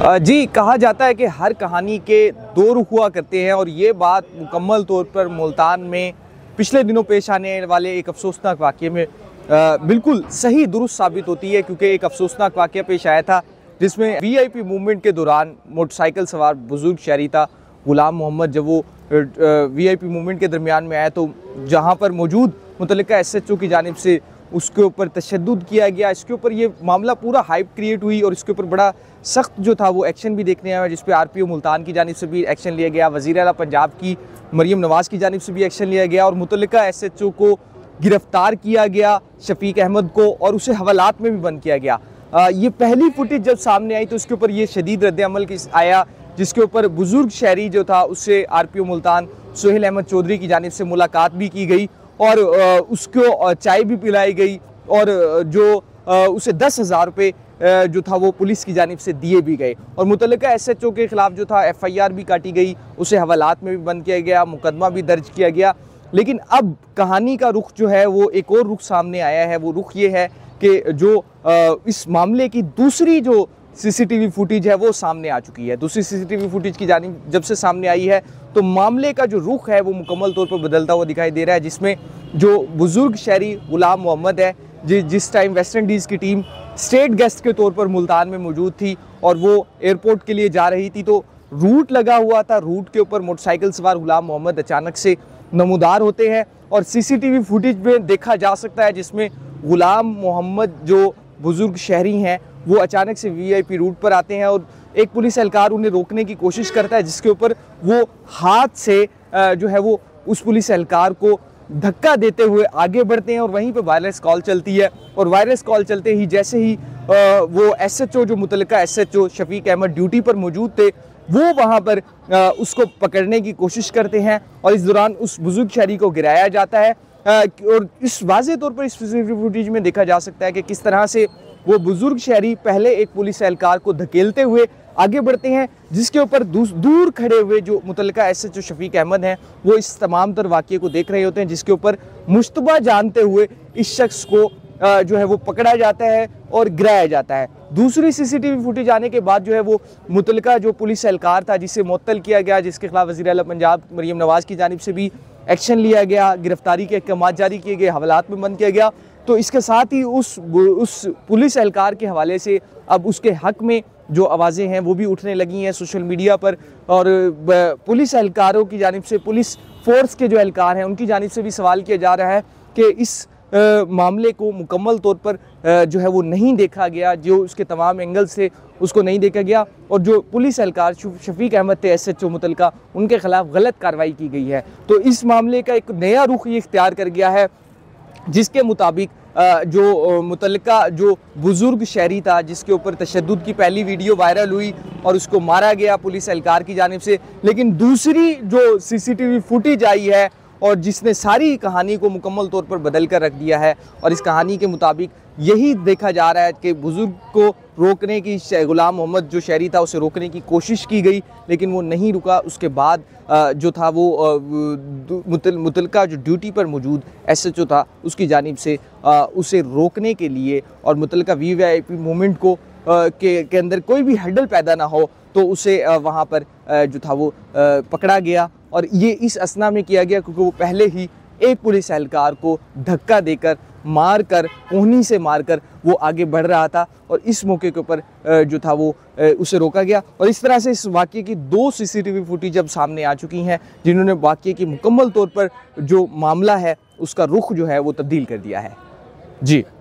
जी, कहा जाता है कि हर कहानी के दो रुख हुआ करते हैं और ये बात मुकम्मल तौर पर मुल्तान में पिछले दिनों पेश आने वाले एक अफसोसनाक वाक़ये में बिल्कुल सही दुरुस्त साबित होती है, क्योंकि एक अफसोसनाक वाक़या पेश आया था जिसमें वीआईपी मूवमेंट के दौरान मोटरसाइकिल सवार बुजुर्ग शहरी था गुलाम मोहम्मद। जब वो वीआईपी मूवमेंट के दरमियान में आया तो जहाँ पर मौजूद मुतल्लिका एसएचओ की जानिब से उसके ऊपर तशद्दुद किया गया। इसके ऊपर ये मामला पूरा हाइप क्रिएट हुई और इसके ऊपर बड़ा सख्त जो था वो एक्शन भी देखने आया, जिस पे आरपीओ मुल्तान की जानिब से भी एक्शन लिया गया, वज़ीर आला पंजाब की मरियम नवाज़ की जानिब से भी एक्शन लिया गया और मुतल्लिका एसएचओ को गिरफ्तार किया गया, शफीक अहमद को, और उसे हवालात में भी बंद किया गया। ये पहली फुटेज जब सामने आई तो इसके ऊपर ये शदीद रद्द-ए-अमल आया, जिसके ऊपर बुजुर्ग शहरी जो था उससे आरपीओ मुल्तान सोहेल अहमद चौधरी की जानिब से मुलाकात भी की गई और उसको चाय भी पिलाई गई और जो उसे 10,000 रुपये जो था वो पुलिस की जानिब से दिए भी गए और मुतल्लिका एसएचओ के ख़िलाफ़ जो था एफआईआर भी काटी गई, उसे हवालात में भी बंद किया गया, मुकदमा भी दर्ज किया गया। लेकिन अब कहानी का रुख जो है वो एक और रुख सामने आया है। वो रुख ये है कि जो इस मामले की दूसरी जो सीसीटीवी फुटेज है वो सामने आ चुकी है। दूसरी सीसीटीवी फुटेज की जानिब जब से सामने आई है तो मामले का जो रुख है वो मुकम्मल तौर पर बदलता हुआ दिखाई दे रहा है, जिसमें जो बुजुर्ग शहरी गुलाम मोहम्मद है जिस टाइम वेस्ट इंडीज़ की टीम स्टेट गेस्ट के तौर पर मुल्तान में मौजूद थी और वो एयरपोर्ट के लिए जा रही थी तो रूट लगा हुआ था, रूट के ऊपर मोटरसाइकिल सवार गुलाम मोहम्मद अचानक से नमूदार होते हैं और सीसीटीवी फुटेज में देखा जा सकता है जिसमें गुलाम मोहम्मद जो बुजुर्ग शहरी हैं वो अचानक से वीआईपी रूट पर आते हैं और एक पुलिस एहलकार उन्हें रोकने की कोशिश करता है, जिसके ऊपर वो हाथ से जो है वो उस पुलिस एहलकार को धक्का देते हुए आगे बढ़ते हैं और वहीं पे वायरलेस कॉल चलती है और वायरलेस कॉल चलते ही जैसे ही वो एसएचओ जो मुतल्लिका एसएचओ शफीक अहमद ड्यूटी पर मौजूद थे वो वहाँ पर उसको पकड़ने की कोशिश करते हैं और इस दौरान उस बुजुर्ग शहरी को गिराया जाता है और इस वाज़े तौर पर इस फुटेज में देखा जा सकता है कि किस तरह से वो बुजुर्ग शहरी पहले एक पुलिस एहलकार को धकेलते हुए आगे बढ़ते हैं, जिसके ऊपर दूर खड़े हुए जो मुतल्लिका एसएचओ शफीक अहमद हैं वो इस तमाम तर वाक़ये को देख रहे होते हैं, जिसके ऊपर मुश्तबा जानते हुए इस शख्स को जो है वो पकड़ा जाता है और गिराया जाता है। दूसरी सीसीटीवी फुटेज आने के बाद जो है वो मुतल्लिका जो पुलिस एहलकार था जिसे मुअत्तल किया गया, जिसके खिलाफ वज़ीर आला पंजाब मरियम नवाज़ की जानिब से भी एक्शन लिया गया, गिरफ्तारी के अहकाम जारी किए गए, हवालात में बंद किया गया, तो इसके साथ ही उस पुलिस एहलकार के हवाले से अब उसके हक़ में जो आवाज़ें हैं वो भी उठने लगी हैं सोशल मीडिया पर और पुलिस एहलकारों की जानिब से, पुलिस फोर्स के जो एहलकार हैं उनकी जानिब से भी सवाल किया जा रहा है कि इस मामले को मुकम्मल तौर पर जो है वो नहीं देखा गया, जो उसके तमाम एंगल से उसको नहीं देखा गया और जो पुलिस एहलकार शफीक अहमद थे एसएचओ मुतल्लिका उनके ख़िलाफ़ गलत कार्रवाई की गई है। तो इस मामले का एक नया रुख ये इख्तियार कर गया है, जिसके मुताबिक जो मुतल्लिका जो बुजुर्ग शहरी था जिसके ऊपर तशद्दुद की पहली वीडियो वायरल हुई और उसको मारा गया पुलिस एहलकार की जानिब से, लेकिन दूसरी जो सीसीटीवी फुटेज आई है और जिसने सारी कहानी को मुकम्मल तौर पर बदल कर रख दिया है और इस कहानी के मुताबिक यही देखा जा रहा है कि बुजुर्ग को रोकने की, गुलाम मोहम्मद जो शहरी था उसे रोकने की कोशिश की गई लेकिन वो नहीं रुका। उसके बाद जो था वो मुतल्लिका जो ड्यूटी पर मौजूद एसएचओ था उसकी जानिब से उसे रोकने के लिए और मुतल्लिका वीआईपी मूवमेंट को के अंदर कोई भी हर्डल पैदा ना हो तो उसे वहाँ पर जो था वो पकड़ा गया और ये इस असना में किया गया क्योंकि वो पहले ही एक पुलिस एहलकार को धक्का देकर मारकर, कोहनी से मारकर वो आगे बढ़ रहा था और इस मौके के ऊपर जो था वो उसे रोका गया और इस तरह से इस वाक़ये की दो सीसीटीवी फुटेज अब सामने आ चुकी हैं जिन्होंने वाक़ये की मुकम्मल तौर पर जो मामला है उसका रुख जो है वो तब्दील कर दिया है। जी।